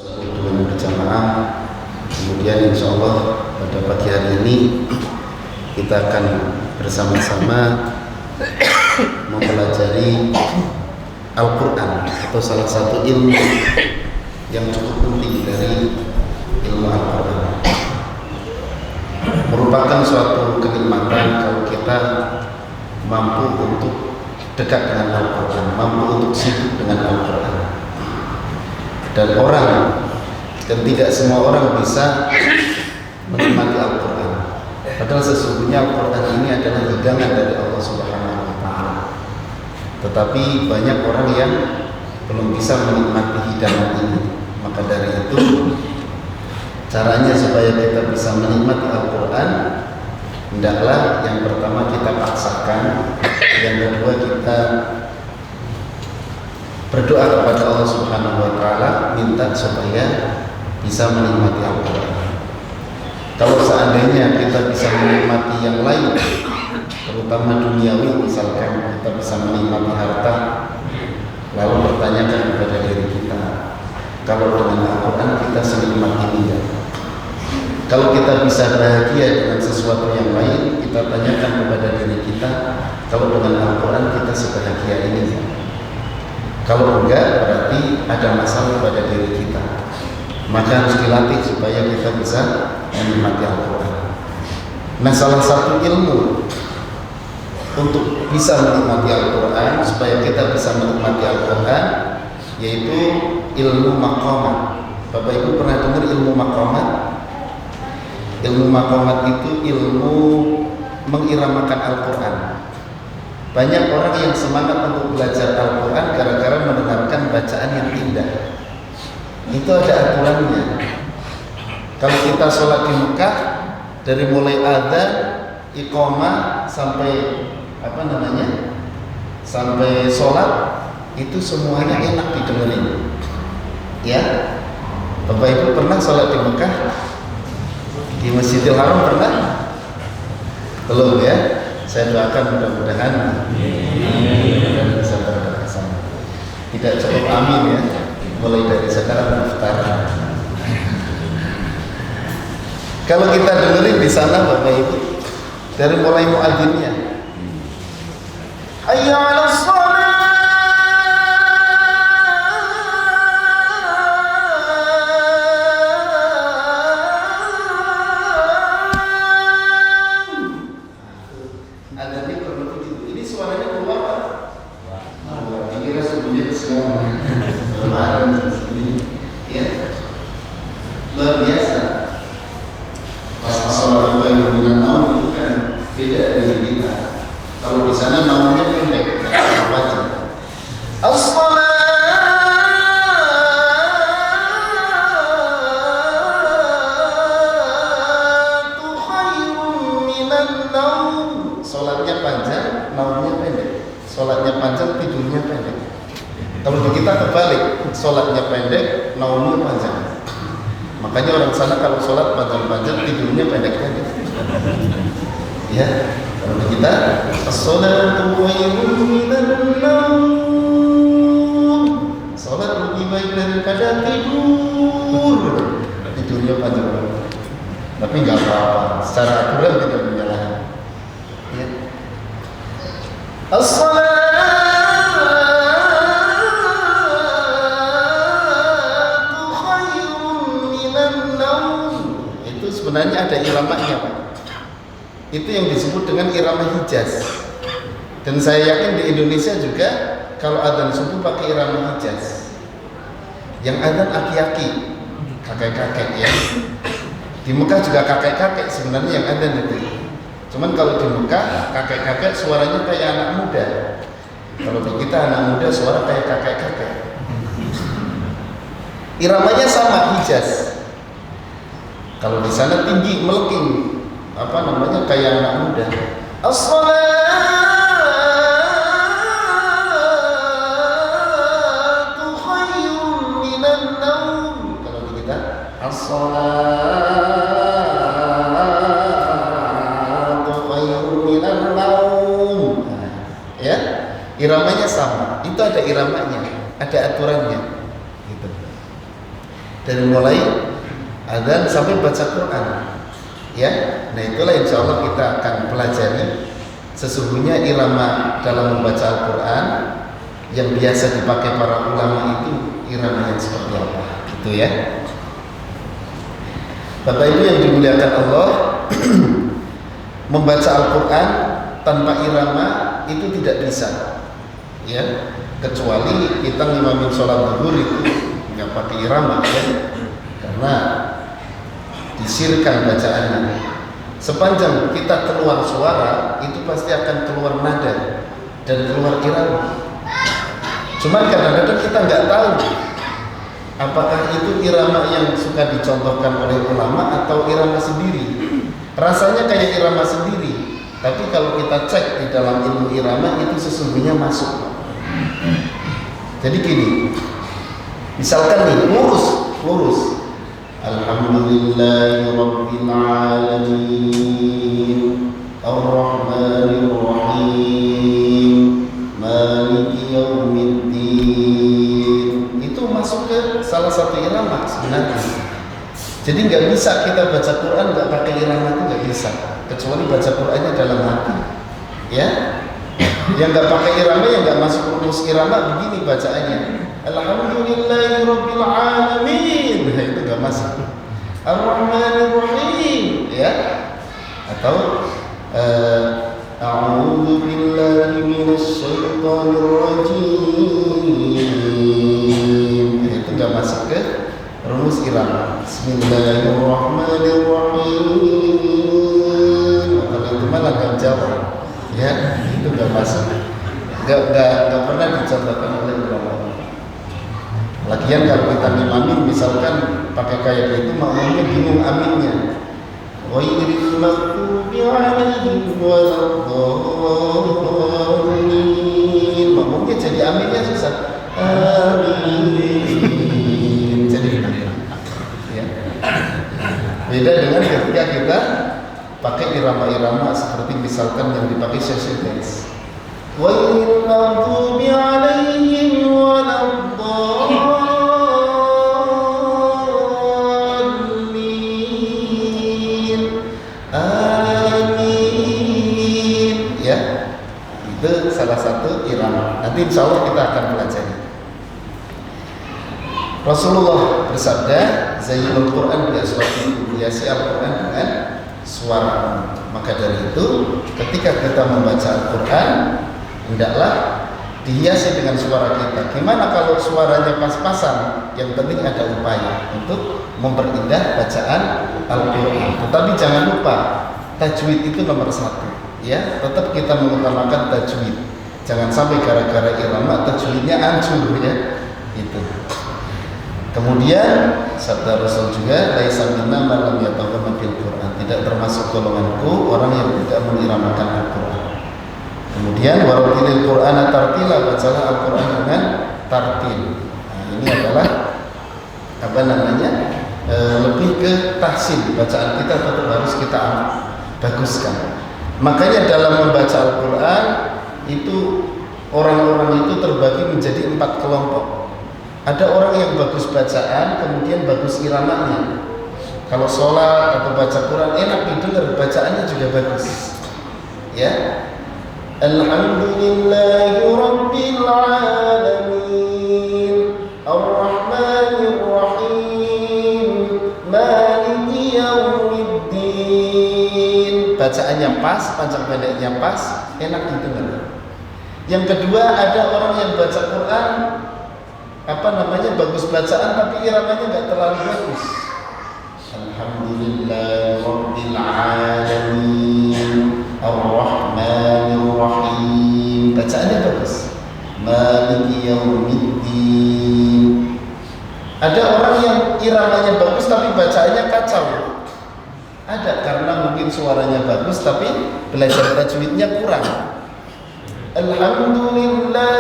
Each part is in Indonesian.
dengan berjamaah. Kemudian insya Allah pada pagi hari ini kita akan bersama-sama mempelajari Al-Quran atau salah satu ilmu yang cukup penting dari ilmu Al-Quran. Merupakan suatu kenikmatan kalau kita mampu untuk dekat dengan Al-Quran, mampu untuk sibuk dengan Al-Quran. Dan tidak semua orang bisa menikmati Al-Quran. Padahal sesungguhnya Al-Quran ini adalah hidangan dari Allah Subhanahu wa Ta'ala. Tetapi banyak orang yang belum bisa menikmati hidangan ini. Maka dari itu, caranya supaya kita bisa menikmati Al-Quran, hendaklah yang pertama kita paksakan, yang kedua kita berdoa kepada Allah Subhanahu wa Ta'ala, minta supaya bisa menikmati Al-Quran. Kalau seandainya kita bisa menikmati yang lain, terutama duniawi, misalkan kita bisa menikmati harta, lalu bertanyakan kepada diri kita, kalau dengan Al-Quran kita senikmat ini ya? Kalau kita bisa bahagia dengan sesuatu yang lain, kita tanyakan kepada diri kita, kalau dengan Al-Quran kita sebahagia ini ya? Kalau enggak, berarti ada masalah pada diri kita. Maka harus dilatih supaya kita bisa menikmati Al-Quran. Nah, salah satu ilmu untuk bisa menikmati Al-Quran, supaya kita bisa menikmati Al-Quran, yaitu ilmu maqamat. Bapak Ibu pernah dengar ilmu maqamat? Ilmu maqamat itu ilmu mengiramakan Al-Quran. Banyak orang yang semangat untuk belajar Al-Quran gara-gara mendengarkan bacaan yang indah. Itu ada aturannya. Kalau kita sholat di Mekah, dari mulai adzan, iqamah sampai sampai sholat, itu semuanya enak didengerin. Ya, Bapak Ibu pernah sholat di Mekah? Di Masjidil Haram pernah? Belum ya? Saya doakan mudah-mudahan bisa berkesan. Tidak cukup amin ya, mulai dari sekarang daftar. Kalau kita dengerin di sana Bapak Ibu, dari mulai muadzinnya, hayya 'alas shalah, ini suaranya keluar Pak? Kira sebelumnya semua ya, luar biasa. Pas sholat yang dengan naum itu kan beda dengan kita. Kalau di sana naumnya pendek, apa aja? As-salatu khairun minan naum. Sholatnya panjang, naumnya pendek. Sholatnya panjang, tidurnya pendek. Kalau di kita terbalik, sholatnya pendek, naumnya panjang. Makanya orang sana kalau sholat panjang-panjang, tidurnya pendek-pendek. Ya, kalau di kita, as-sholatu khairun minan naum. Sholat lebih baik daripada tidur. Tidurnya panjang. Tapi nggak apa-apa, secara aturan tidak menyalahi. Ya. As-sholatu sebenarnya ada iramanya Pak. Itu yang disebut dengan irama Hijaz. Dan saya yakin di Indonesia juga kalau adzan subuh pakai irama Hijaz. Yang adzan aki-aki, kakek-kakek ya. Di Mekah juga kakek-kakek sebenarnya yang adzan itu. Cuman kalau di Mekah kakek-kakek suaranya kayak anak muda. Kalau di kita anak muda suara kayak kakek-kakek. Iramanya sama Hijaz. Kalau di sana tinggi, meleking, kayak anak muda. As-salatu khairun minan naum. Kalau di kita, as-salatu khairun minan naum. Ya, iramanya sama. Itu ada iramanya, ada aturannya. Gitu. dari mulai adzan sampai baca Quran. Ya, nah itulah insya Allah kita akan pelajari sesungguhnya irama dalam membaca Al-Quran yang biasa dipakai para ulama itu irama yang seperti apa, gitu ya. Bapak Ibu yang dimuliakan Allah, membaca Al-Quran tanpa irama itu tidak bisa, ya, kecuali kita ngimamin sholat zuhur itu nggak pakai irama, ya, karena disirkan bacaannya. Sepanjang kita keluar suara itu pasti akan keluar nada dan keluar irama. Cuman kadang-kadang kita nggak tahu apakah itu irama yang suka dicontohkan oleh ulama atau irama sendiri. Rasanya kayak irama sendiri, tapi kalau kita cek di dalam ilmu irama itu sesungguhnya masuk. Jadi gini, misalkan nih lurus. Alhamdulillahirabbil alamin, Ar-Rahmanir Rahim, Maliki Yaumiddin. Itu masuk ke salah satu irama sebenarnya. Jadi nggak bisa kita baca Quran nggak pakai irama, itu nggak bisa, kecuali baca Qurannya dalam hati, ya. Yang nggak pakai irama, yang nggak masuk rumus irama, begini bacaannya, Alhamdulillahirabbil alamin, nah itu nggak masuk. Ar-Rahmanir Rahim, ya, atau A'udzu billahi minasy syaithanir rajim, nah, itu nggak masuk ke rumus irama. Bismillahirrahmanirrahim, kalau itu malah nggak jawab, ya, itu nggak masuk, nggak pernah dicontohkan oleh ulama. Lagian kalau kita ngimamin misalkan pakai kayak gitu, makmumnya bingung aminnya. Ghairil maghdubi 'alaihim waladdallin, makmumnya jadi aminnya susah. Amin. Jadi ya. Beda dengan ketika kita pakai irama-irama seperti misalkan yang dipakai Syekh Dance. Ghairil maghdubi 'alaihim waladdallin. Amin. Ya. Itu salah satu irama. Nanti insya Allah kita akan pelajari. Rasulullah bersabda, Zayyinul Quran bi aswatikum, hiasi Al-Quran dengan suara. Maka dari itu, ketika kita membaca Al-Quran, hendaklah dihiasi dengan suara kita. Gimana kalau suaranya pas-pasan? Yang penting ada upaya untuk memperindah bacaan Al-Quran. Tetapi jangan lupa, tajwid itu nomor satu. Ya, tetap kita mengutamakan tajwid. Jangan sampai gara-gara irama tajwidnya hancur, ya. Itu. Kemudian sabda Rasul juga, laisa minna man lam yataghanna bil Quran, tidak termasuk golonganku orang yang tidak mengiramakan Al-Quran. Kemudian warattilil Qur'ana tartila, bacalah Al-Quran dengan tartil. Nah, ini adalah lebih ke tahsin, bacaan kita tetap harus kita baguskan. Makanya dalam membaca Al-Quran itu orang-orang itu terbagi menjadi 4 kelompok. Ada orang yang bagus bacaan, kemudian bagus iramanya. Kalau sholat atau baca Quran enak didengar, bacaannya juga bagus. Ya, Alhamdulillahi Rabbil Alamin, Ar-Rahmanir Rahim, Maliki Yaumiddin. Bacaannya pas, panjang pendeknya pas, enak didengar. Yang kedua, ada orang yang baca Quran bagus bacaan tapi iramanya nggak terlalu bagus. Alhamdulillah Rabbil Alamin, Ar-Rahmanir Rahim, bacaannya bagus. Maliki Yaumiddin. Ada orang yang iramanya bagus tapi bacaannya kacau. Ada, karena mungkin suaranya bagus tapi belajar tajwidnya kurang. Alhamdulillah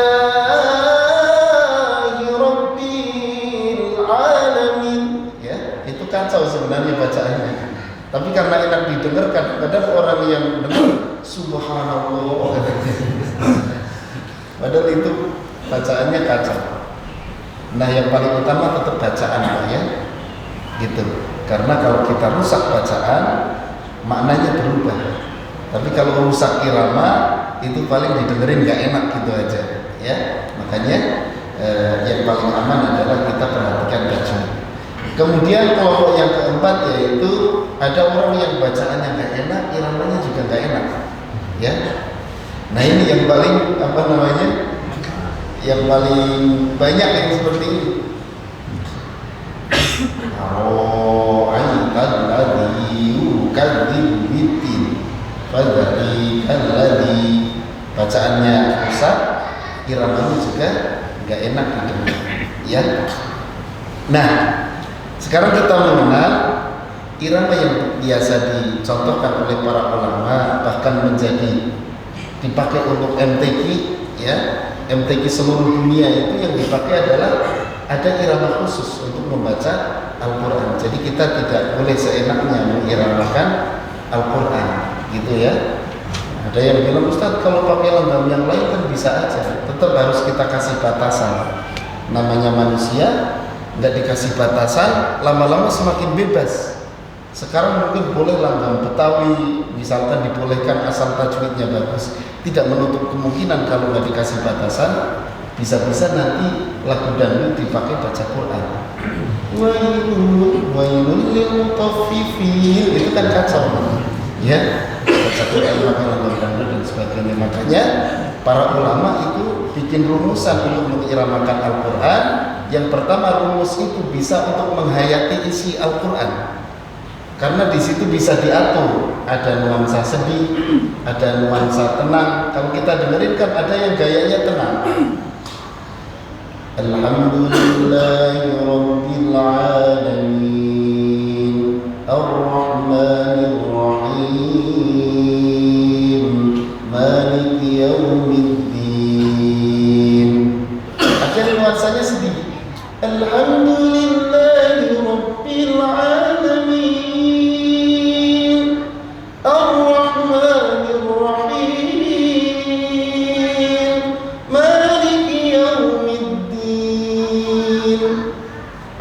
kacau sebenarnya bacaannya, tapi karena enak didengar, kadang orang yang dengar subhanallah, padahal itu bacaannya kacau. Nah, yang paling utama tetap bacaan, Pak, ya. gitu. Karena kalau kita rusak bacaan, maknanya berubah. Tapi kalau rusak irama, itu paling didengerin nggak enak gitu aja, ya. Makanya yang paling aman adalah kita perhatikan tajwid. Kemudian kelompok yang keempat yaitu ada orang yang bacaannya nggak enak, iramanya juga nggak enak, ya. Nah ini yang paling yang paling banyak yang seperti ini. Oh, bacaannya rusak, iramanya juga nggak enak didengar, ya. Nah, sekarang kita mengenal irama yang biasa dicontohkan oleh para ulama, bahkan menjadi dipakai untuk MTQ, ya. MTQ seluruh dunia itu yang dipakai adalah ada irama khusus untuk membaca Al-Quran. Jadi kita tidak boleh seenaknya mengiramakan Al-Quran, gitu ya. Ada yang bilang, Ustaz kalau pakai langgam yang lain kan bisa aja. Tetap harus kita kasih batasan. Namanya manusia, nggak dikasih batasan, lama-lama semakin bebas. Sekarang mungkin boleh langgam Betawi, misalkan dibolehkan asal tajwidnya bagus. Tidak menutup kemungkinan kalau nggak dikasih batasan, bisa-bisa nanti lagu dangdut dipakai baca Quran. Wailul lil mutaffifin, itu kan kacau, ya. Baca Quran pakai lagu dangdut dan sebagainya. Makanya para ulama itu bikin rumusan untuk mengiramakan Al-Quran. Yang pertama, rumus itu bisa untuk menghayati isi Al-Quran. Karena di situ bisa diatur, ada nuansa sedih, ada nuansa tenang. Kalau kita dengerin kan ada yang gayanya tenang. Alhamdulillahirabbil alamin, Ar-Rahmanir Rahim, Maliki Yaumiddin. Ada nuansanya sedih. Alhamdulillahirabbil alamin, Ar-Rahmanir Rahim, Maliki Yaumiddin.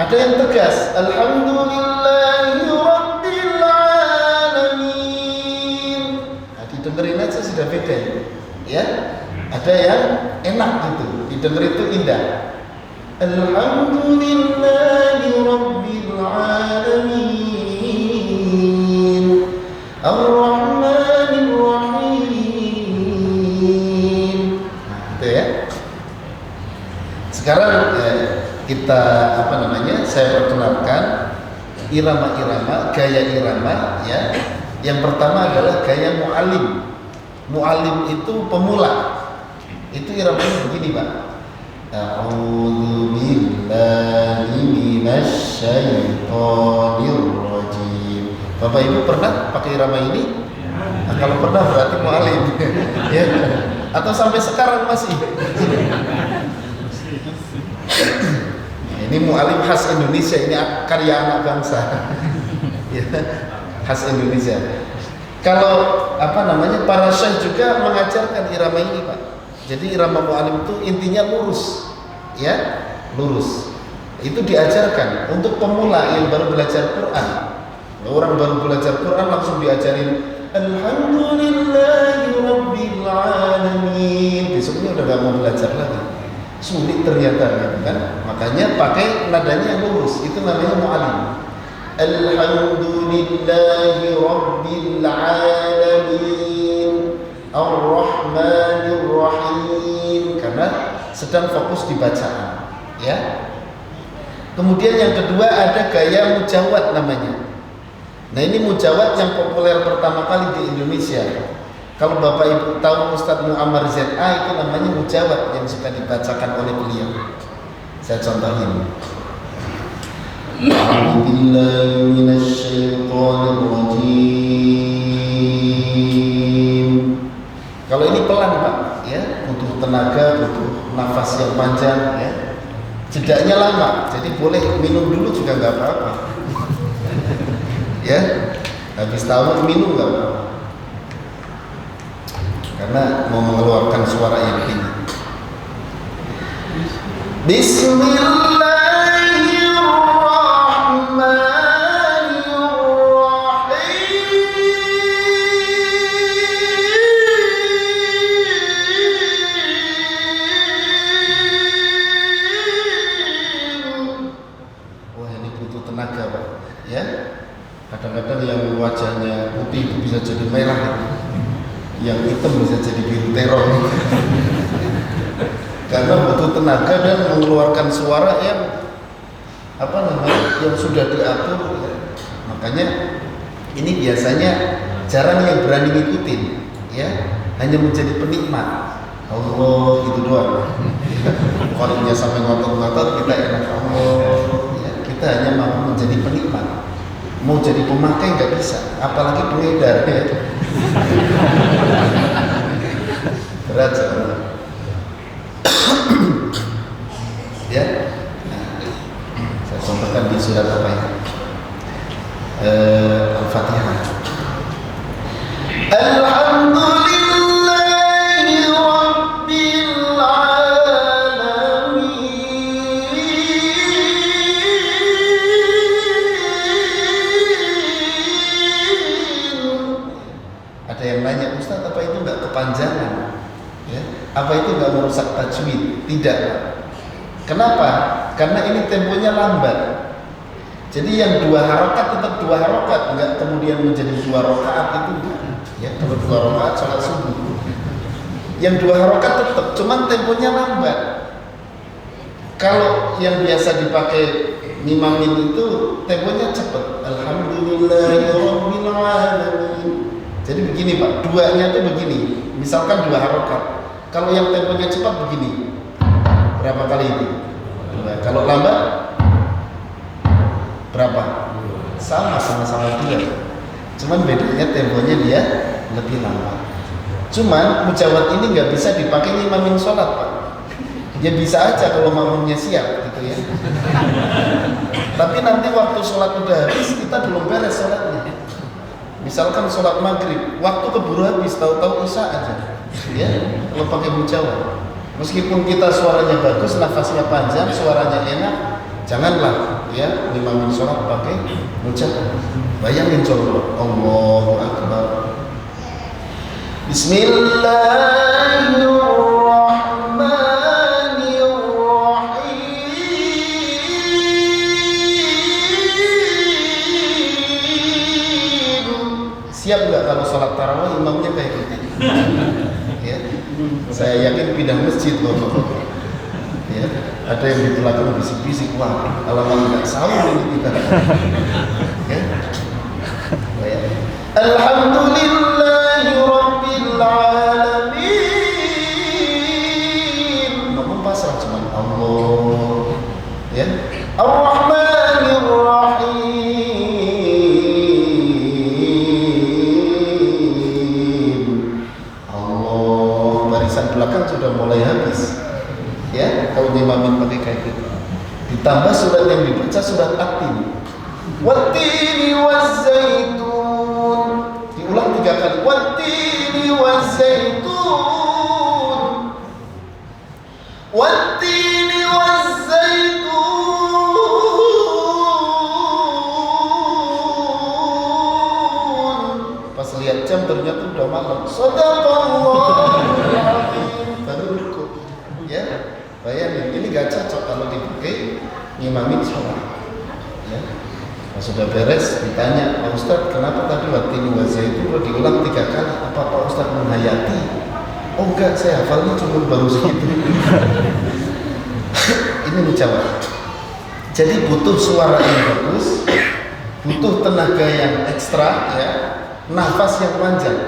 Ada yang tegas, Alhamdulillahirabbil alamin. Nah, didengerin aja sudah beda, ya. Ada yang enak gitu, didengar itu indah. Alhamdulillahirabbil alamin, Ar-Rahmanir Rahim. Nah, itu ya. Sekarang kita saya perkenalkan irama-irama, gaya irama, ya. Yang pertama adalah gaya mu'alim. Mu'alim itu pemula. Itu iramanya begini, Pak. A'udzu billahi minasy syaithanir rajim. Bapak Ibu pernah pakai irama ini? Nah, kalau pernah berarti mu'alim. Ya. Atau sampai sekarang masih? Ini mu'alim khas Indonesia, ini karya anak bangsa. Ya, khas Indonesia. Kalau para syekh juga mengajarkan irama ini, Pak. Jadi irama mu'alim itu intinya lurus, ya, lurus. Itu diajarkan untuk pemula yang baru belajar Quran. Orang baru belajar Quran langsung diajarin Alhamdulillahirabbil alamin. Besoknya udah gak mau belajar lagi. Sulit ternyata, gitu kan? Makanya pakai nadanya yang lurus. Itu namanya mu'alim. Alhamdulillahirabbil alamin, Ar-Rahmanir Rahim, karena sedang fokus di bacaan, ya. Kemudian yang kedua ada gaya mujawad namanya. Nah, ini mujawad yang populer pertama kali di Indonesia. Kalau Bapak Ibu tahu Ustadz Muammar ZA, itu namanya mujawad yang suka dibacakan oleh beliau. Saya contohin. A'udzubillahi minasyaitonir rajim. Kalau ini pelan, Pak, ya, butuh tenaga, butuh nafas yang panjang, ya. Jedanya lama, jadi boleh minum dulu juga nggak apa-apa. Ya, habis tahu minum nggak apa-apa. Karena mau mengeluarkan suara yang tinggi. Bismillahirrahmanirrahim. sudah jadi merah, yang hitam bisa jadi biru terong. Karena butuh tenaga dan mengeluarkan suara yang yang sudah diatur. Makanya ini biasanya jarang yang berani ngikutin, ya, hanya menjadi penikmat. Allah itu doang. Kalau dia sampai ngotot-ngotot kita enak Allah, ya, kita hanya mau menjadi penikmat. Mau jadi pemakai nggak bisa, apalagi pengedar, ya. Berat sekali. Ya, saya contohkan di surat apa ya? Al-Fatihah. Alhamdulillahi Rabbil Alamin. Ada yang nanya, Ustaz, apa itu nggak kepanjangan? Ya, apa itu nggak merusak tajwid? Tidak. Kenapa? Karena ini temponya lambat. Jadi yang 2 harokat tetap 2 harokat, enggak kemudian menjadi 2 rakaat itu enggak. Ya, kalau 2 rakaat sholat subuh. Yang 2 harokat tetap, cuman temponya lambat. Kalau yang biasa dipakai ngimangin itu temponya cepat. Alhamdulillahirabbil alamin. Jadi begini Pak, duanya itu begini. Misalkan 2 harokat. Kalau yang temponya cepat begini. Berapa kali itu? 2. Kalau lambat berapa? Sama-sama 2. Cuman bedanya temponya dia lebih lambat. Cuman mujawad ini nggak bisa dipakai ngimamin sholat Pak. Ya bisa aja kalau makmumnya siap gitu ya. Tapi nanti waktu sholat udah habis kita belum beres sholatnya. Misalkan sholat maghrib, waktu keburu habis, tahu-tahu isya aja. Ya, kalau pakai mujawad. Meskipun kita suaranya bagus, nafasnya panjang, suaranya enak, janganlah ya ngimamin sholat pakai mujawad. Bayangin coba, Allahu Akbar. Bismillahirrahmanirrahim. Siap nggak kalau sholat tarawih imamnya kayak gitu? Ya, saya yakin pindah masjid loh. Ya, ada yang di belakang bisik-bisik, wah, alamak nggak sahur ini kita. Ya. Alhamdulillahi Rabbil Alamin. Ngomong pasrah cuman Allah. Ya. Ar-Rahmanir Rahim. Allah. Barisan belakang sudah mulai habis. Ya, kalau ngimamin pakai kayak gitu. Ditambah surat yang dibaca surat At-Tin. Wat-tini waz-zaitun. Diulang 3 kali. Wat-tini waz-zaitun. Wat-tini waz-zaitun. Pas lihat jam ternyata udah malam. Shadaqallahul azim. Baru rukuk. Ya, bayangin ini gak cocok kalau dipakai ngimamin sholat. Ya. Nah, sudah beres ditanya, Pak Ustadz kenapa tadi waktu ini wajah itu diulang 3 kali? Apa Pak Ustadz menghayati? Oh enggak, saya hafalnya cuma baru segitu. Ini menjawab. Jadi butuh suara yang bagus, butuh tenaga yang ekstra, ya, nafas yang panjang,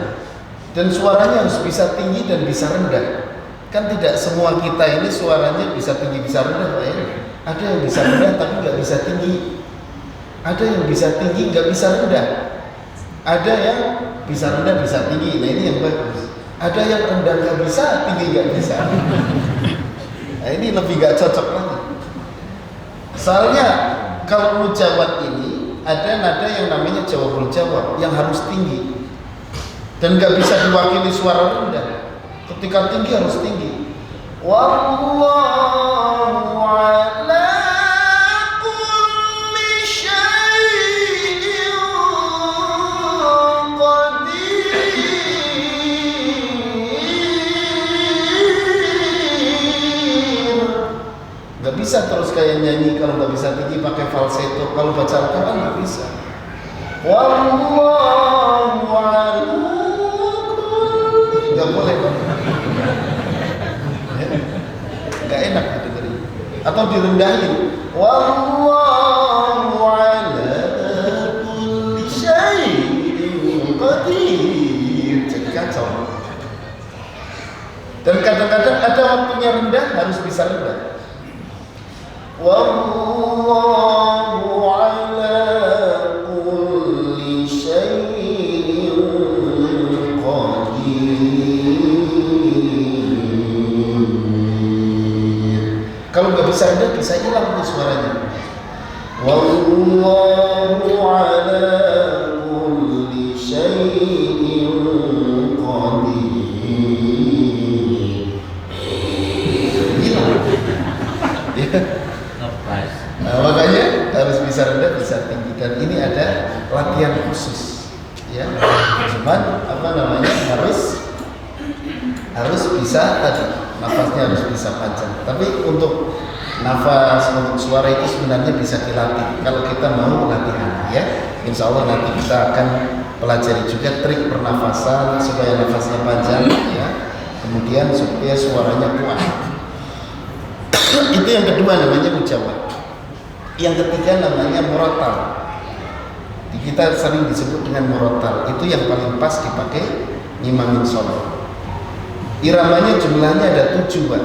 dan suaranya harus bisa tinggi dan bisa rendah. Kan tidak semua kita ini suaranya bisa tinggi bisa rendah, Pak, ya. Ada yang bisa rendah tapi nggak bisa tinggi. Ada yang bisa tinggi nggak bisa rendah. Ada yang bisa rendah bisa tinggi. Nah ini yang bagus. Ada yang rendah nggak bisa, tinggi nggak bisa. Nah ini lebih nggak cocok lagi. Soalnya kalau mujawad ini ada nada yang namanya jawabul jawab yang harus tinggi dan nggak bisa diwakili suara rendah. Ketika tinggi harus tinggi. Wallahu a'lam. Gak bisa terus kayak nyanyi kalau nggak bisa tinggi pakai falsetto. Kalau baca Al-Quran nggak bisa. Wallahu a'lam. juga boleh Pak. Ya, nggak enak didengerin. Atau direndahin. Wallahu ala kulli syai'in qadir. Jadi kacau. Dan kadang-kadang ada waktunya rendah, harus bisa rendah. Wallahu ala kulli syai'in qadir. Kalau nggak bisa rendah, bisa hilang tuh suaranya. Wallahu ala kulli syai'in qadir. Nah, makanya harus bisa rendah, bisa tinggi, dan ini ada latihan khusus, ya. Cuman harus bisa tadi, nafasnya harus bisa panjang. Tapi untuk nafas, untuk suara itu sebenarnya bisa dilatih kalau kita mau latihan, ya. Insya Allah nanti kita akan pelajari juga trik pernafasan supaya nafasnya panjang, ya. Kemudian supaya suaranya kuat. Itu yang kedua namanya mujawab. Yang ketiga namanya murattal. Kita sering disebut dengan murattal. Itu yang paling pas dipakai ngimamin sholat. Iramanya jumlahnya ada 7 Pak.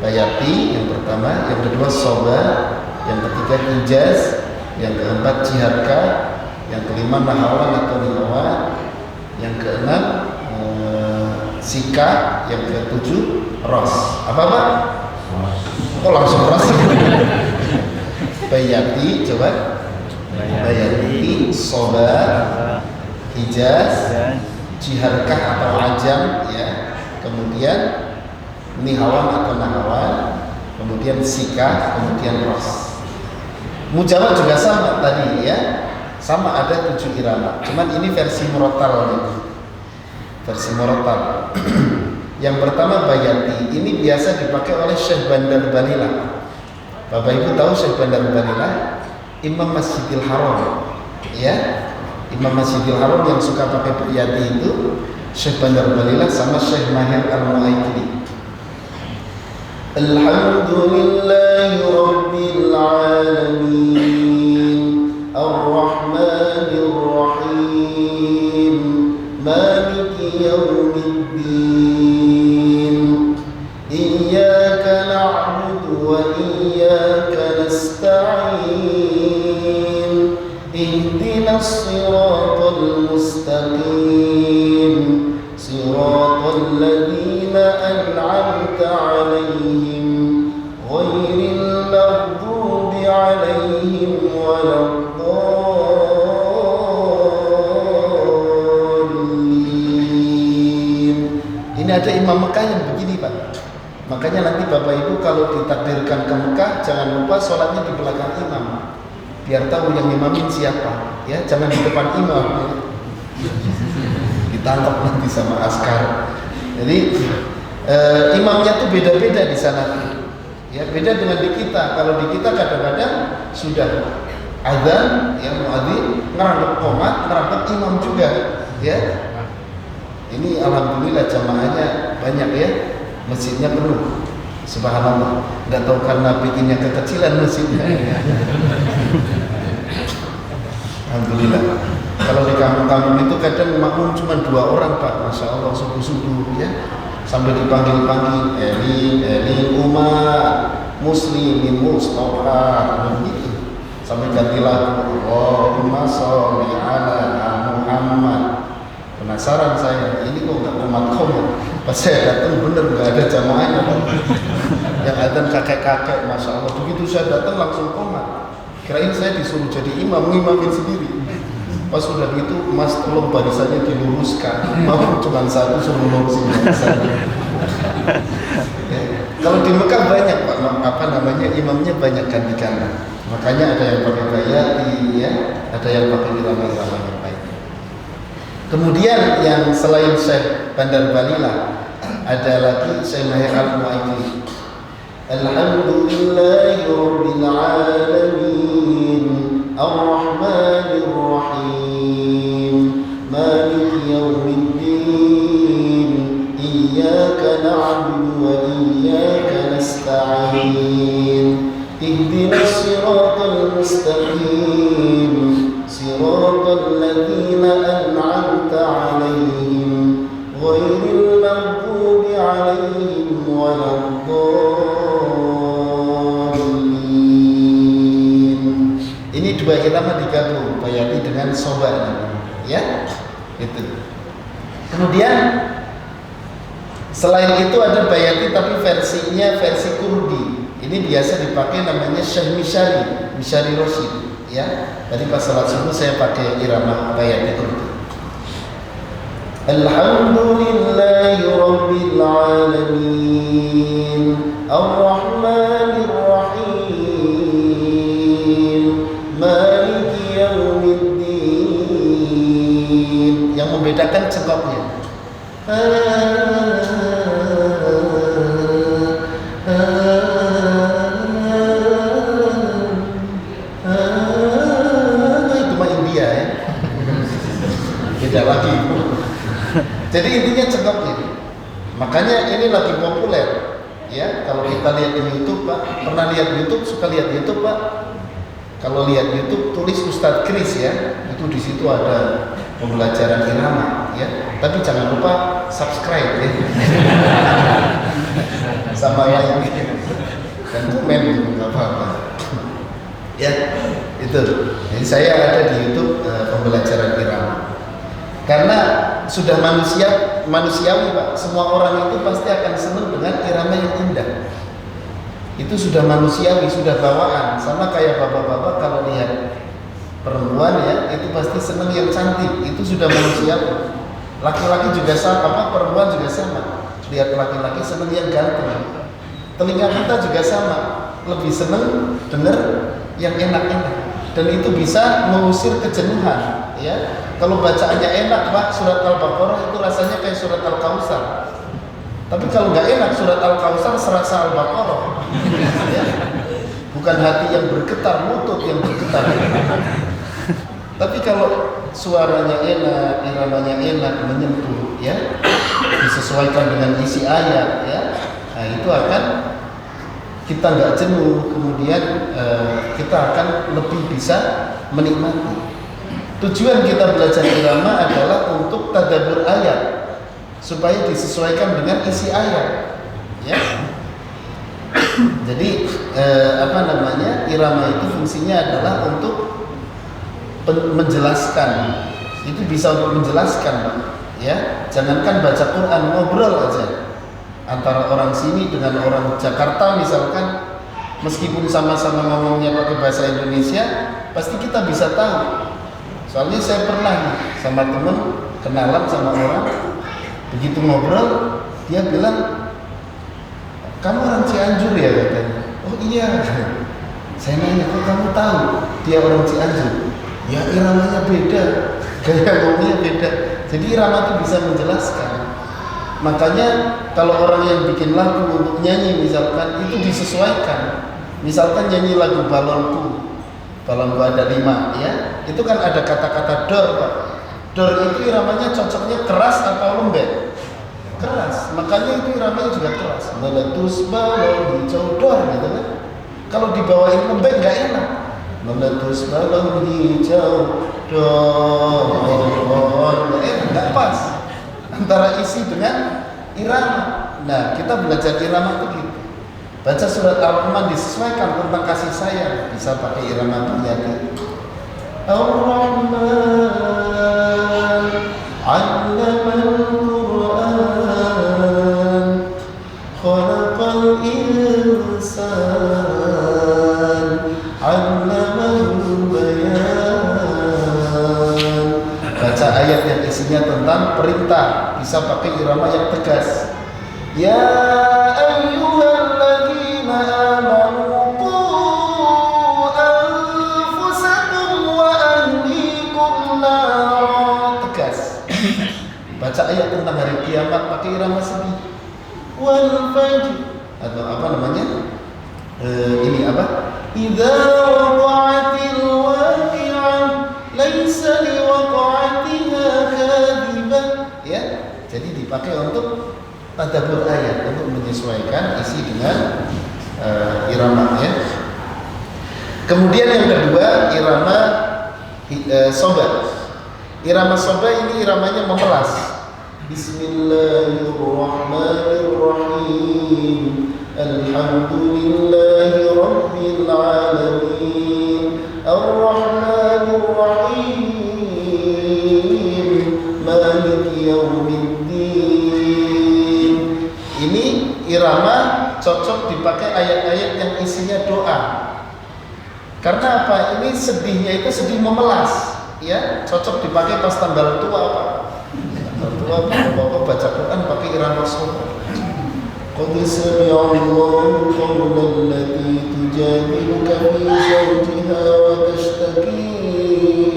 Bayati yang pertama, yang kedua soba, yang ketiga ijaz, yang keempat jiharka, yang kelima nahawan atau nihawa, yang keenam sika, yang ketujuh ros. Apa Pak? Kok langsung ros? Bayati, coba. Bayati, soba, hijaz, jiharkah atau ajam, ya. Kemudian nihawan atau nahawan, kemudian sika, kemudian ros. Mujawab juga sama tadi, ya. Sama ada 7 irama. Cuman ini versi murattal nih. Versi murattal. Yang pertama bayati, ini biasa dipakai oleh Syekh Bandar Balila. Bapak Ibu tahu Syekh Bandar Balila, Imam Masjidil Haram, ya. Imam Masjidil Haram yang suka pakai bayati itu Syekh Bandar Balila sama Syekh Mahir Al-Mu'aikili. Alhamdulillahi Rabbil Alamin Ar-Rahmanir Rahim Maliki Yawmiddin Iyyaka na'budu wa iyyaka nasta'in Ihdinas siratal mustaqim Siratal ladzina an'amta 'alaihim ghairil maghdubi 'alaihim waladdallin. Ini ada Imam Mekah yang begini Pak. Makanya nanti Bapak Ibu kalau ditakdirkan ke Mekah, jangan lupa sholatnya di belakang imam, biar tahu yang imamin siapa, ya. Jangan di depan imam, ya. Ditangkap nanti sama askar. Jadi imamnya tuh beda-beda di sana, ya. Beda dengan di kita. Kalau di kita kadang-kadang sudah adzan, ya, muadzin ngerangkep qomat, ngerangkep imam juga, ya. Ini alhamdulillah jamaahnya banyak, ya. Masjidnya penuh, subhanallah. Nggak tahu karena bikinnya kekecilan masjidnya. Alhamdulillah. Kalau di kampung-kampung itu kadang makmum cuma 2 orang Pak, masya Allah, subuh-subuh, ya. Sampai dipanggil-panggil, Eli, Umar, Muslimin, Mustafa, begitu. Sampai ganti lagu, Allahumma sholli ala Muhammad. Penasaran saya, ini kok nggak komat-komat. Pas saya datang bener nggak ada jamaahnya, yang ada kakek-kakek, masya Allah. Begitu saya datang langsung komat. Kirain saya disuruh jadi imam, ngimamin sendiri. Pas sudah gitu, Mas tolong barisannya diluruskan. Mau cuma satu suruh lurusin barisannya. Ya. Kalau di Mekah banyak Pak, imamnya banyak ganti-ganti. Makanya ada yang pakai bayati, ya, ada yang pakai irama-irama yang baik. Kemudian yang selain Syekh Bandar Balila, ada lagi Syekh Mahir Al-Mu'aikili. Alhamdulillahi Rabbil Alamin Ar-Rahmanir Rahim Maliki Yawmiddin نستعين اهدنا الصراط المستقيم صراط الذين أنعمت عليهم غير المغضوب عليهم ولا الضالين. Ini dua irama digabung bayati dengan sobat, ya, itu. Kemudian selain itu ada bayati tapi versinya versi Kurdi. Ini biasa dipakai namanya Syekh Mishari Roshid, ya. Tadi pas salat subuh saya pakai irama bayati Kurdi. Alhamdulillahi Rabbil Alamin Ar-Rahmanir Rahim Maliki Yawmiddin. Yang membedakan cengkoknya. Itu mah India, ya. Beda lagi. Jadi intinya cengkoknya. Makanya ini lagi populer, ya. Kalau kita lihat di YouTube, Pak, pernah lihat YouTube, suka lihat YouTube, Pak. Kalau lihat YouTube tulis Ustadz Kris, ya. Itu di situ ada pembelajaran irama, ya. Tapi jangan lupa subscribe, ya. Sama like dan komen gitu, nggak apa-apa. Ya, itu. Jadi saya ada di YouTube pembelajaran irama. Karena sudah manusiawi, Pak. Semua orang itu pasti akan senang dengan irama yang indah. Itu sudah manusiawi, sudah bawaan. Sama kayak bapak-bapak kalau lihat perempuan, ya, itu pasti senang yang cantik. Itu sudah manusiawi. Laki-laki juga sama, perempuan juga sama. Lihat laki-laki senang yang ganteng. Telinga kita juga sama, lebih senang dengar yang enak-enak. Dan itu bisa mengusir kejenuhan, ya. Kalau bacaannya enak, Pak, surat Al-Baqarah itu rasanya kayak surat Al-Kausar. Tapi kalau nggak enak, surat Al-Kausar serasa Al-Baqarah, ya. Bukan hati yang bergetar, lutut yang bergetar. Tapi kalau suaranya enak, iramanya enak, menyentuh, ya, disesuaikan dengan isi ayat, ya, nah itu akan kita nggak jenuh, kemudian kita akan lebih bisa menikmati. Tujuan kita belajar irama adalah untuk tadabbur ayat supaya disesuaikan dengan isi ayat, ya. Jadi irama itu fungsinya adalah untuk menjelaskan. Itu bisa untuk menjelaskan, Pak, ya. Jangankan baca Quran, ngobrol aja antara orang sini dengan orang Jakarta misalkan, meskipun sama-sama ngomongnya pakai bahasa Indonesia, pasti kita bisa tahu. Soalnya saya pernah sama temen kenalan sama orang, begitu ngobrol dia bilang, kamu orang Cianjur ya, katanya. Oh iya. Saya nanya, kok kamu tahu dia orang Cianjur? Ya iramanya beda, gaya ngomongnya beda. Jadi irama itu bisa menjelaskan. Makanya kalau orang yang bikin lagu untuk nyanyi misalkan, itu disesuaikan. Misalkan nyanyi lagu balonku ada 5, ya. Itu kan ada kata-kata dor, Pak. Dor itu iramanya cocoknya keras atau lembek? Keras. Makanya itu iramanya juga keras. Meletus balon hijau dor, gitu kan. Kalau dibawain lembek nggak enak. Meletus balon hijau dor, nggak pas antara isi dengan irama. Nah, kita belajar irama itu gitu. Baca surat Ar-Rahman disesuaikan tentang kasih sayang, bisa pakai irama bayati. Ar-Rahman 'allamal Qur'an khalaqal insan 'allamahu bayan. Baca ayat yang isinya tentang perintah, bisa pakai irama yang tegas. Ya ayyuhalladzina amanu qu anfusakum wa ahlikum nar. Tegas. Baca ayat tentang hari kiamat pakai irama sedih. Wal fajr, atau apa namanya? Ini apa? Idza waqa'atil waqi'ah laisa liwaqa'atiha kadhibah. Ya, jadi dipakai untuk tadabbur ayat, untuk menyesuaikan isi dengan irama ya. Kemudian yang kedua irama soba. Irama soba ini iramanya memelas. Bismillahirrahmanirrahim. Alhamdulillahi rabbil alamin. Ar-Rahmanir-Rahim. Maliki yaumiddin. Ini irama cocok dipakai ayat-ayat yang isinya doa. Karena apa? Ini sedihnya itu sedih memelas, ya. Cocok dipakai pas tanggal tua apa? Tanggal tua bapak baca Quran pakai irama soba. Qad sami'allahu qawlan lati tujadiluka fi zawjiha wa tashtaki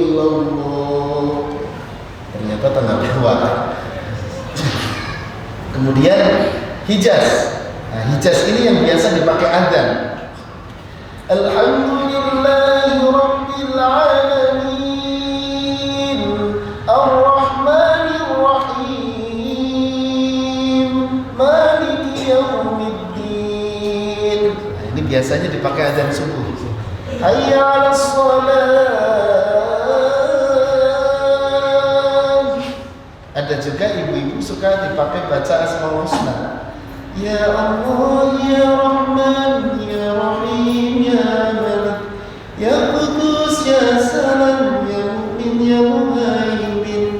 ila Allah. Ternyata tanggal tua. Kemudian Hijaz. Nah, Hijaz ini yang biasa dipakai adzan. Alhamdulillahi rabbil alamin. Ar-Rahmanir Rahim. Maliki yaumiddin. Nah, ini biasanya dipakai adzan subuh. Hayya 'alas shalah. Ada juga ibu-ibu suka dipakai baca Asmaul Husna. Ya Allah, ya Rahman, ya Rahim, ya Malik, ya Qudus, ya Salam, ya Mu'min, ya Muhaimin.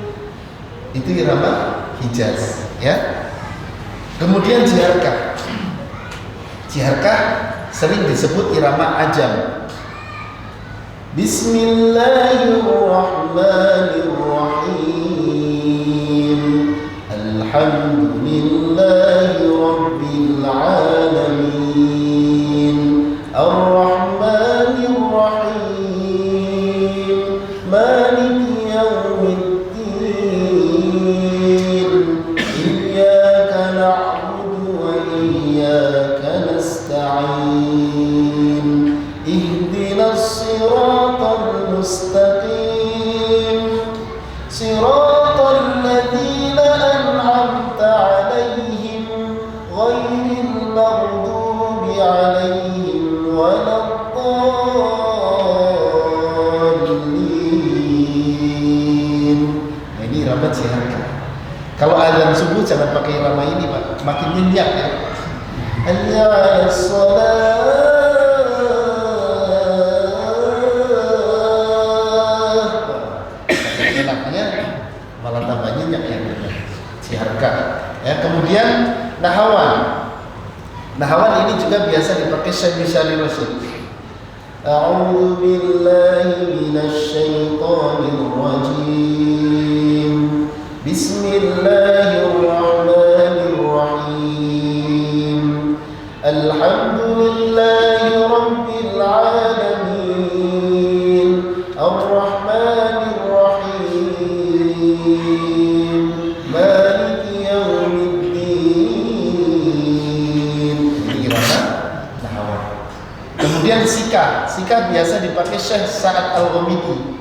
Itu irama Hijaz, ya. Kemudian Jiharkah. Jiharkah sering disebut irama Ajam. Bismillahirrahmanirrahim. Alhamdulillahi rabbil alamin. Ar-Rahmanir Rahim. Maliki yaumiddin. Iyyaka na'budu wa iyyaka nasta'in. Ihdinas siratal mustaqim. Siratal ladzina an'amta 'alaihim ghairil maghdubi 'alaihim waladdallin. Nah, ini irama Jiharkah. Kalau adzan subuh jangan pakai irama ini, Pak. Makin nyenyak ya. Hayya 'alas shalah. Malah tambah nyenyak ya. Jiharkah. Ya, kemudian Nahawan. Nahawan ini juga biasa dipakai Syekh Syari Rasyid. A'udzu billahi minasy syaithanir rajim. Bismillahirrahmanirrahim. Alhamdulillahi rabbil alamin. Ar-Rahmanir Rahim. Maliki yaumiddin. Ini irama Nahawan. Kemudian Sika. Sika biasa dipakai Syekh Sa'ad Al-Ghamidi.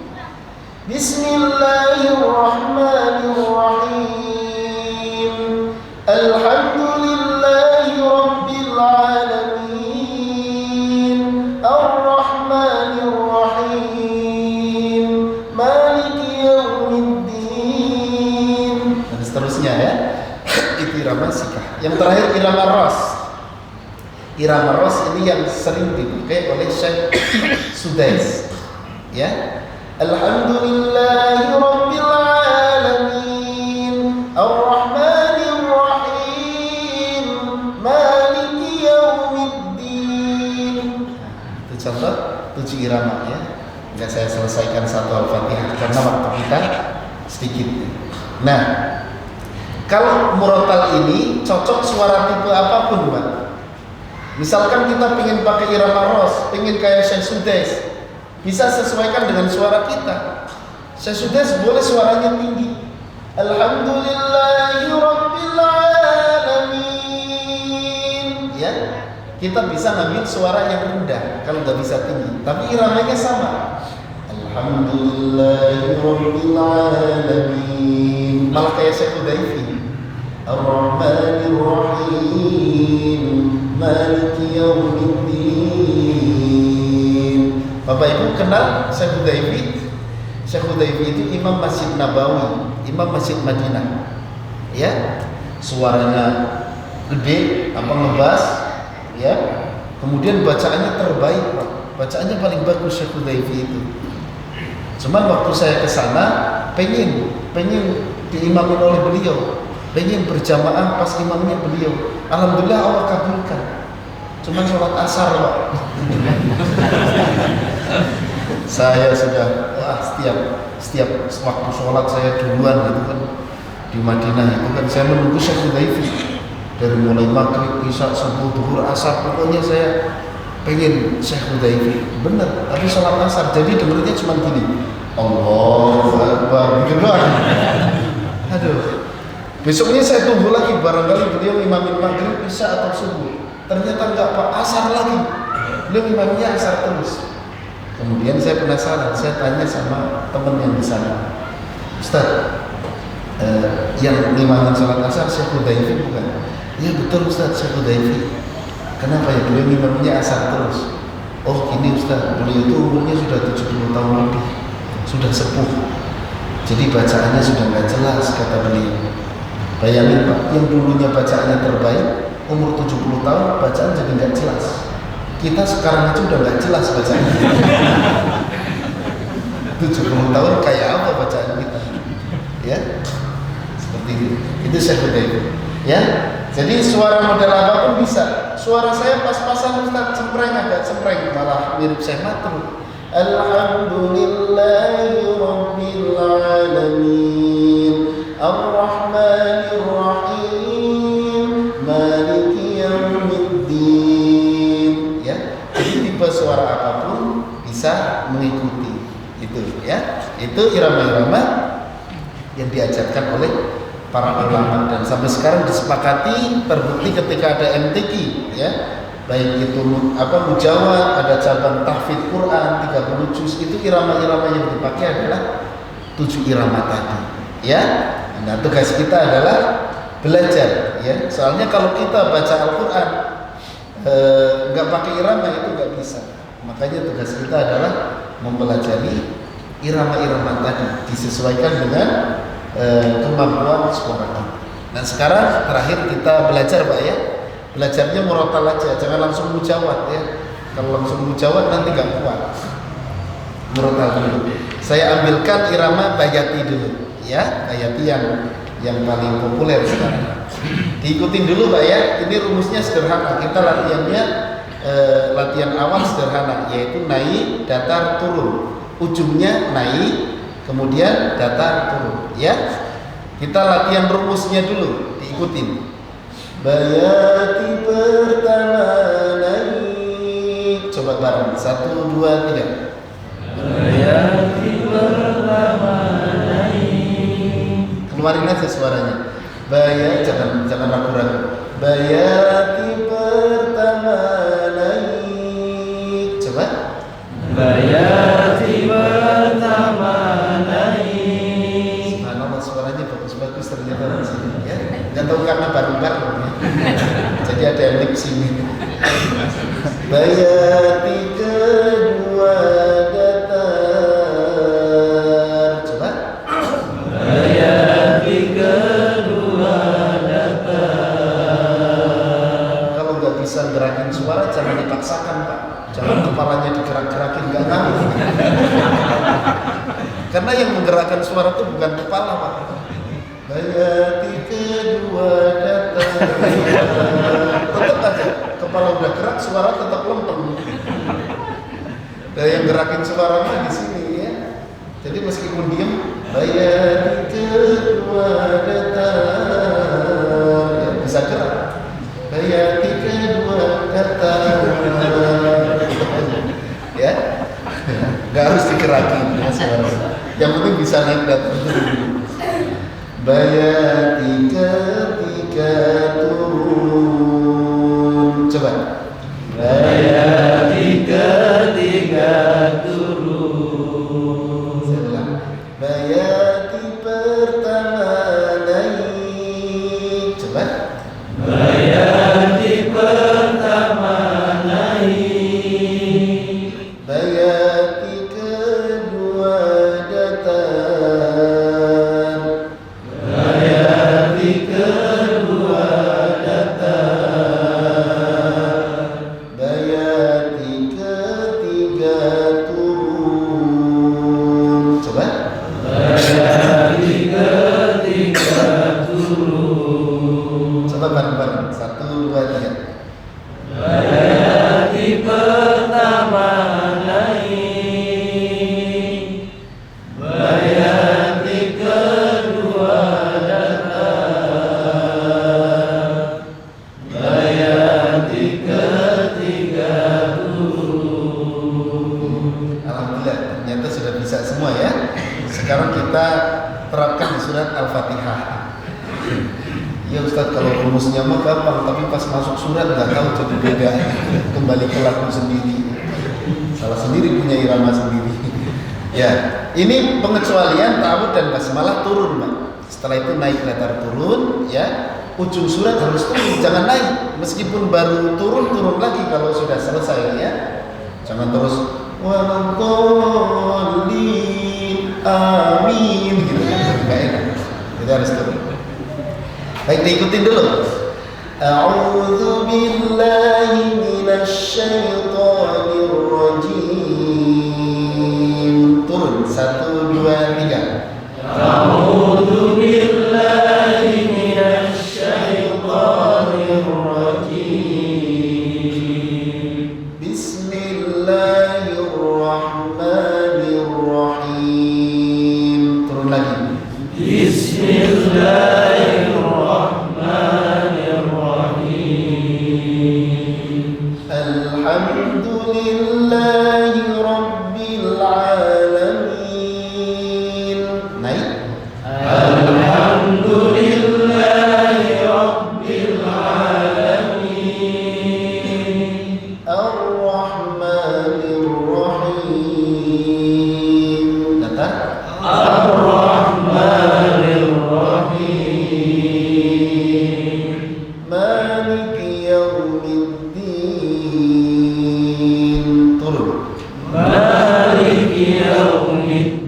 Bismillahirrahmanirrahim. Alhamdulillahi rabbil alamin. Ar-Rahmanir Rahim. Maliki yaumiddin. Dan seterusnya ya. Itu irama Sika. Yang terakhir irama Ras. Irama Ras ini yang sering dipakai oleh Syekh Sudais. Ya. Alhamdulillahi rabbil alamin. Ar-Rahmanir Rahim. Maliki yaumiddin. Itu contoh 7 irama ya. Tidak saya selesaikan satu Al-Fatihah karena waktu kita sedikit. Nah, kalau murotal ini cocok suara tipe apapun, Pak. Misalkan kita ingin pakai irama Ras, ingin kayak Syekh Sudais, bisa sesuaikan dengan suara kita. Syekh Sudais boleh suaranya tinggi. Alhamdulillahi rabbil alamin. Ya, kita bisa ngambil suara yang rendah kalau nggak bisa tinggi, tapi iramanya sama. Alhamdulillahi rabbil alamin. Malah kayak Syekh Hudayfi. Ar-Rahmanir Rahim. Maliki yaumiddin. Bapak Ibu kenal Syekh Hudayfi? Syekh Hudayfi itu Imam Masjid Nabawi, Imam Masjid Madinah. Ya, suaranya gede, ngebas, ya. Kemudian bacaannya terbaik, Pak. Bacaannya paling bagus Syekh Hudayfi itu. Cuman waktu saya ke sana pengen diimamin oleh beliau, pengen berjamaah pas imamnya beliau. Alhamdulillah Allah kabulkan. Cuman sholat asar, Pak. Saya sudah setiap waktu sholat saya duluan gitu kan, di Madinah itu kan saya menunggu Syekh Hudayfi dari mulai maghrib, isya, subuh, zuhur, asar, pokoknya saya pengen Syekh Hudayfi bener. Tapi sholat asar jadi dengernya cuma gini, Allahu Akbar gitu doang. Aduh, besoknya saya tunggu lagi, barangkali beliau imamin maghrib, isya atau subuh. Ternyata enggak, Pak, asar lagi. Beliau imamnya asar terus. Kemudian saya penasaran, saya tanya sama teman yang di sana, Ustaz, yang imamin sholat asar Syekh Hudayfi bukan? Iya betul Ustaz, Syekh Hudayfi. Kenapa ya beliau imamnya asar terus? Oh gini Ustaz, beliau itu umurnya sudah 70 tahun lebih, sudah sepuh. Jadi bacaannya sudah nggak jelas kata beliau. Bayangin Pak, yang dulunya bacaannya terbaik, umur 70 tahun bacaan jadi nggak jelas. Kita sekarang aja udah nggak jelas bacaannya. 70 tahun kayak apa bacaan kita? Ya, seperti itu. Itu Syekh Hudayfi. Ya, jadi suara model apapun bisa. Suara saya pas-pasan Ustaz, agak cempreng, malah mirip Syekh Matruk. Alhamdulillahi Rabbil Alamin, Ar-Rahmanir Rahim, Maliki Yaumiddin. Ya, jadi tipe suara apapun bisa mengikuti itu, ya. Itu irama-irama yang diajarkan oleh para ulama dan sampai sekarang disepakati, terbukti ketika ada MTQ, ya. Baik itu mujawad, ada cabang tahfidz Quran 30 juz, itu irama-irama yang dipakai adalah 7 irama tadi, ya. Nah, tugas kita adalah belajar, ya. Soalnya kalau kita baca Al-Qur'an nggak pakai irama itu nggak bisa. Makanya tugas kita adalah mempelajari irama-irama tadi disesuaikan dengan kemampuan suara kita. Nah, sekarang terakhir kita belajar, Pak, ya. Belajarnya murotal aja, jangan langsung mujawad, ya. Kalau langsung mujawad nanti gak kuat. Murotal dulu. Saya ambilkan irama bayati dulu, ya. Bayati yang paling populer sekarang. Diikutin dulu, Pak, ya. Ini rumusnya sederhana. Kita latihannya latihan awal sederhana, yaitu naik, datar, turun. Ujungnya naik, kemudian datar, turun, ya. Kita latihan rumusnya dulu, diikutin. Bayati pertama naik, coba bareng, 1, 2, 3. Bayati pertama naik. Keluarin aja suaranya. Jangan ragu-ragu. Bayati pertama naik. Coba. Bayati pertama naik. Subhanallah, suaranya bagus-bagus ternyata di sini, ya. Gak tahu karena baru-baru, ya. Jadi ada yang lip sync. Bayati kedua datar. Coba. Bayati kedua datar. Kalau nggak bisa gerakin suara jangan dipaksakan, Pak. Jangan kepalanya digerak-gerakin, nggak tahu. Karena yang menggerakkan suara itu bukan kepala, Pak. Bayati kedua datang. Tetap aja, kepala udah gerak, suara tetap lempeng. Dan yang gerakin suara mah di sini, ya. Jadi meskipun diem, bayati kedua datang, ya, bisa gerak. Bayati kedua datang, ya. Gak harus digerakin, ya, suara. Yang penting bisa naik dan turun. Bayati ketika turun. Coba. Bayati ketika turun. Saya ulang. Bayati pertama naik. Coba. Bayati pertama Sekarang kita terapkan di surat Al-Fatihah. Ya Ustaz, kalau rumusnya mah gampang, tapi pas masuk surat nggak tahu jadi beda. Kembali ke lagu sendiri. Salah sendiri, punya irama sendiri. Ya, ini pengecualian ta'awudz dan basmalah turun, Mbak. Setelah itu naik datar turun, ya. Ujung surat harus turun, jangan naik. Meskipun baru turun lagi kalau sudah selesai, ya. Jangan terus waladzallin amin gitu kan, enggak enak. Itu harus turun. Baik, diikutin dulu. A'udzu billahi minasy syaithanir rajim. Turun 1 2 3. A'udzu billahi minasy syaithanir rajim. Bismillahirrahmanirrahim. Turun lagi. Bismillahirrahmanirrahim. Alhamdulillahi rabbil alamin. Naik. Alhamdulillahi rabbil alamin. Ar-Rahmanir Rahim. Datar. Ar-Rahmanir Rahim. Maliki yaumiddin. Turun. Maliki yaumiddin.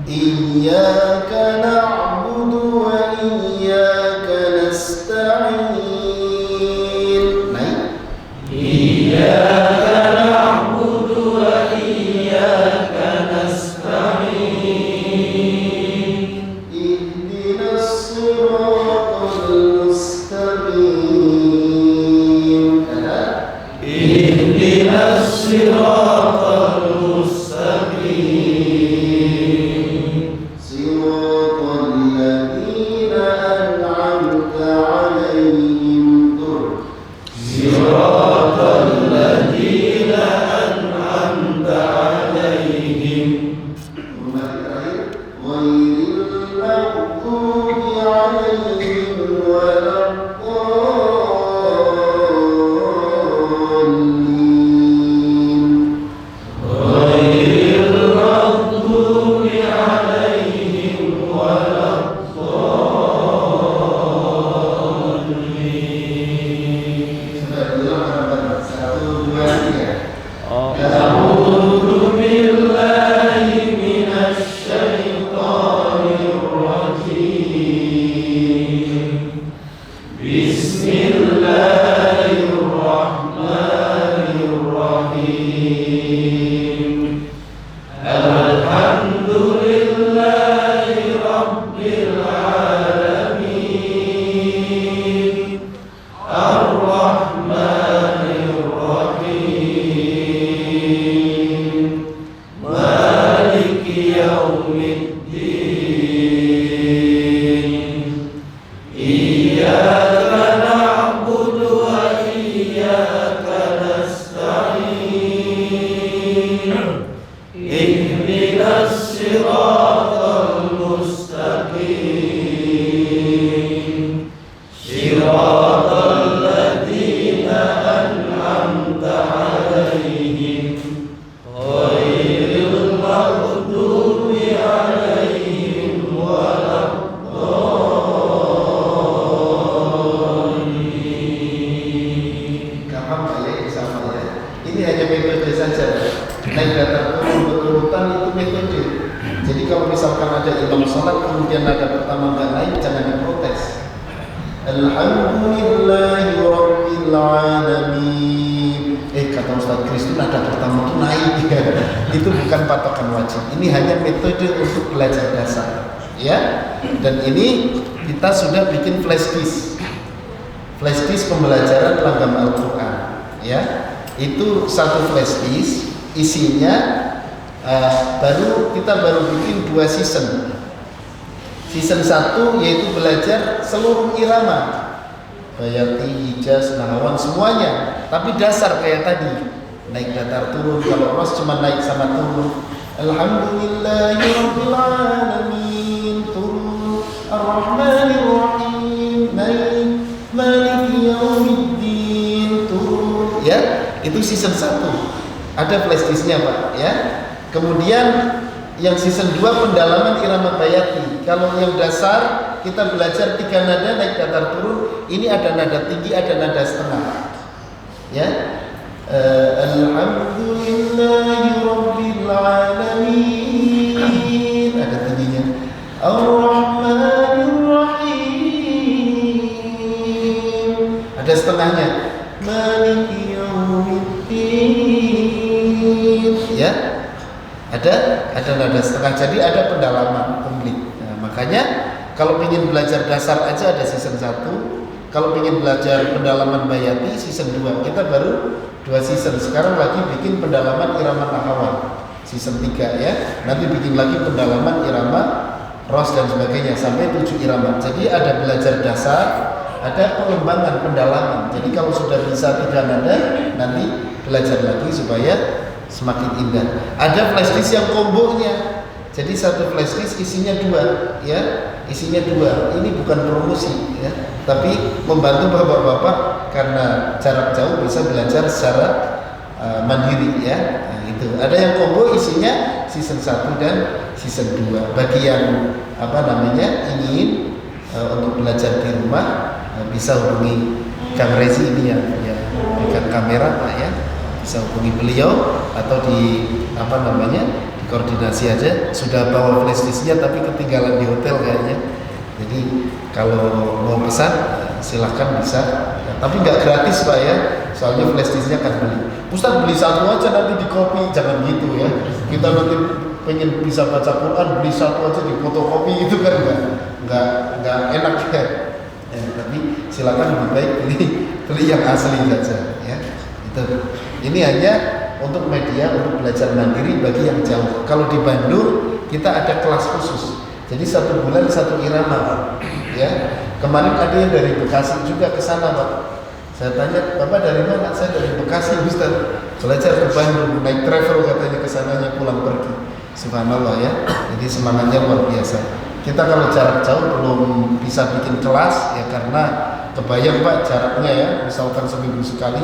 Iyyaka na'budu wa iyyaka nasta'in. Naik. Iyyaka na'budu wa iyyaka nasta'in. Ihdinas siratal mustaqim. Ihdinas siratal mustaqim. Siratal ladzina an'amta 'alaihim. Turun. Siratal ladzina an'amta 'alaihim. Ghairil maghdubi 'alaihim waladdallin. Ghairil maghdubi 'alaihim waladdallin. Sudah bilang 1 2 3. A'udzu billahi minasy syaithanir rajim. Bismillahirrahmanirrahim. Alhamdulillahi rabbil alamin. Ar-Rahmanir Rahim. Maliki yaumiddin. Iyyaka na'budu wa iyyaka nasta'in. Ihdinas siratal mustaqim. Siratal ladzina an'amta 'alaihim. Ghairil maghdubi 'alaihim waladdallin. Gampang Pak ya, sama ya. Ini hanya metode saja. Naik datar turun berurutan itu metode. Jadi kalau misalkan ada imam salat kemudian nada pertama nggak naik, jangan diprotes. Alhamdulillahi rabbil alamin. Kata Ustaz Kris itu nada pertama itu naik. Itu bukan patokan wajib. Ini hanya metode untuk belajar dasar. Ya. Dan ini kita sudah bikin flash disk. Flash disk pembelajaran langgam Al-Quran. Ya. Itu satu flash disk, isinya kita baru bikin 2 season. Season 1 yaitu belajar seluruh irama, bayati, hijaz, nahawan, semuanya. Tapi dasar kayak tadi. naik datar turun. Kalau ros cuma naik sama turun. Alhamdulillahirabbil alamin turun, Ar-Rahmanir Rahim naik, Maliki Yaumiddin turun. Ya, itu season 1. Ada flash disknya Pak ya. Kemudian yang season 2 pendalaman irama bayati. Kalau yang dasar kita belajar 3 nada naik datar turun, ini ada nada tinggi, ada nada setengah. Ya. Alhamdulillahirabbil alamin. Ada tingginya. Ar-Rahmanir Rahim. Ada setengahnya. Maliki Yaumiddin. Ya. Ada nada setengah, jadi ada pendalaman komplit. Nah, makanya kalau ingin belajar dasar aja ada season 1. Kalau ingin belajar pendalaman bayati season 2. Kita baru 2 season. Sekarang lagi bikin pendalaman irama nahawan season 3 ya. Nanti bikin lagi pendalaman irama ros dan sebagainya sampai 7 irama. Jadi ada belajar dasar, ada pengembangan pendalaman. Jadi kalau sudah bisa 3 nada, nanti belajar lagi supaya semakin indah. Ada flash disk yang kombonya. Jadi satu flash disk isinya 2 ya. Isinya 2. Ini bukan promosi ya, tapi membantu bapak-bapak karena jarak jauh bisa belajar secara mandiri ya. Nah, itu. Ada yang combo isinya season 1 dan season 2. Bagi yang ingin untuk belajar di rumah bisa hubungi Kang Rezi ini ya pegang kamera Pak ya. Bisa hubungi beliau atau di koordinasi aja. Sudah bawa flash disknya tapi ketinggalan di hotel kayaknya. Jadi kalau mau pesan silahkan bisa. Tapi nggak gratis Pak ya. Soalnya flash disknya kan beli. Ustaz beli 1 aja nanti di copy, jangan gitu ya. Kita nanti pengen bisa baca Quran beli 1 aja di fotokopi itu kan nggak enak ya. Tapi silakan lebih baik beli yang asli saja ya. Ini hanya untuk media untuk belajar mandiri bagi yang jauh. Kalau di Bandung kita ada kelas khusus. Jadi 1 bulan 1 irama Pak. Ya. Kemarin ada yang dari Bekasi juga ke sana Pak. Saya tanya, "Bapak dari mana?" "Saya dari Bekasi Ustaz." Belajar ke Bandung, naik travel katanya ke sananya pulang pergi. Subhanallah ya. Jadi semangatnya luar biasa. Kita kalau jarak jauh belum bisa bikin kelas ya karena kebayang Pak jaraknya ya, misalkan seminggu sekali.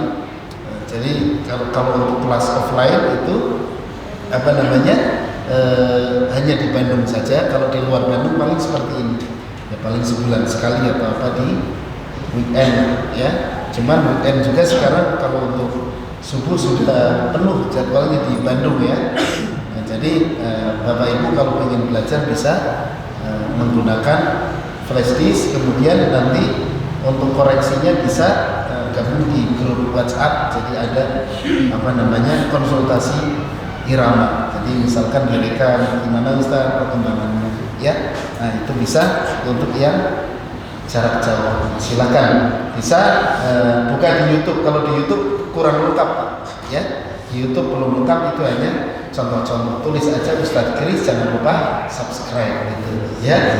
Jadi kalau untuk kelas offline itu hanya di Bandung saja. Kalau di luar Bandung paling seperti ini ya, paling sebulan sekali atau di weekend ya. Cuman weekend juga sekarang kalau untuk subuh sudah penuh jadwalnya di Bandung ya. Nah, jadi Bapak Ibu kalau ingin belajar bisa menggunakan flash disk. Kemudian nanti untuk koreksinya bisa gabung di grup WhatsApp. Jadi ada konsultasi irama. Jadi misalkan mereka gimana Ustaz perkembangannya ya. Nah itu bisa untuk yang jarak jauh. Silakan bisa buka di YouTube. Kalau di YouTube kurang lengkap ya. Di YouTube belum lengkap, itu hanya contoh-contoh. Tulis aja Ustaz Kris, jangan lupa subscribe gitu ya.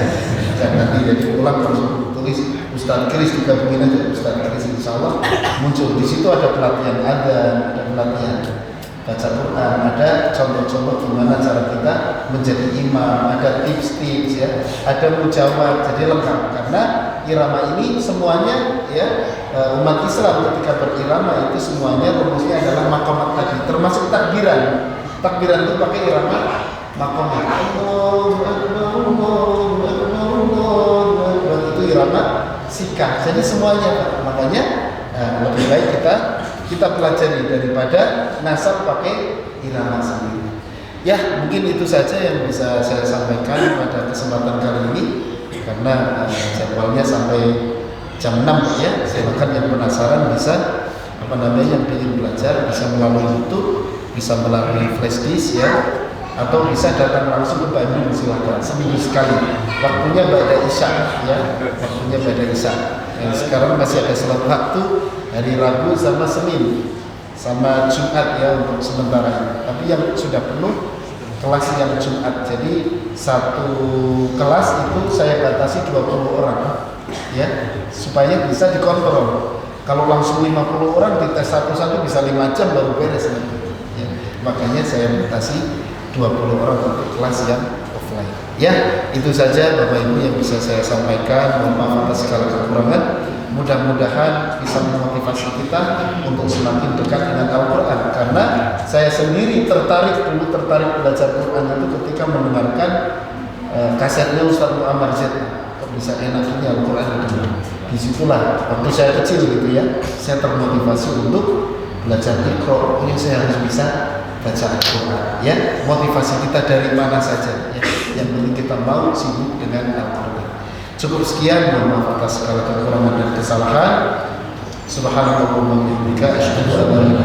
Jangan nanti jadi ulang terus tulis Ustaz Kris digabungin aja Ustaz Kris, insya Allah muncul. Di situ ada pelatihan ada pelatihan baca Quran, ada contoh-contoh gimana cara kita menjadi imam, ada tips-tips ya, ada mujawab, jadi lengkap. Karena irama ini semuanya ya, umat Islam ketika berirama itu semuanya rumusnya adalah maqamat tadi, termasuk takbiran. Takbiran itu pakai irama maqamat. Itu irama sikah. Jadi semuanya, makanya lebih baik kita pelajari daripada ngasal pakai irama sendiri. Ya, mungkin itu saja yang bisa saya sampaikan pada kesempatan kali ini. Karena jadwalnya sampai jam 6 ya. Silakan yang penasaran bisa yang ingin belajar bisa melalui YouTube, bisa melalui flash disk ya, atau bisa datang langsung ke Bandung. Silakan seminggu sekali. Waktunya pada Isya ya. Waktunya pada Isya. Yang sekarang masih ada salat waktu hari Rabu sama Senin sama Jumat ya untuk sementara. Tapi yang sudah penuh kelas yang Jumat. Jadi satu kelas itu saya batasi 20 orang ya, supaya bisa dikontrol. Kalau langsung 50 orang dites satu-satu bisa 5 jam baru beres nanti. Ya. Makanya saya batasi 20 orang untuk kelas yang offline. Ya, itu saja Bapak Ibu yang bisa saya sampaikan. Mohon maaf atas segala kekurangan. Mudah-mudahan bisa memotivasi kita untuk semakin dekat dengan Al-Quran. Karena saya sendiri tertarik belajar Quran itu ketika mendengarkan kasetnya Ustaz Muammar Z. Kok bisa enak ini Al-Quran didengar. Disitulah waktu saya kecil gitu ya, saya termotivasi untuk belajar Iqra. Pokoknya saya harus bisa baca Al-Quran. Ya, motivasi kita dari mana saja. Ya. Yang penting kita mau sibuk dengan Al-Quran. Cukup sekian, mohon maaf atas segala kekurangan dan kesalahan. Subhanallahumma wa bihamdika asyhadu an la ilaha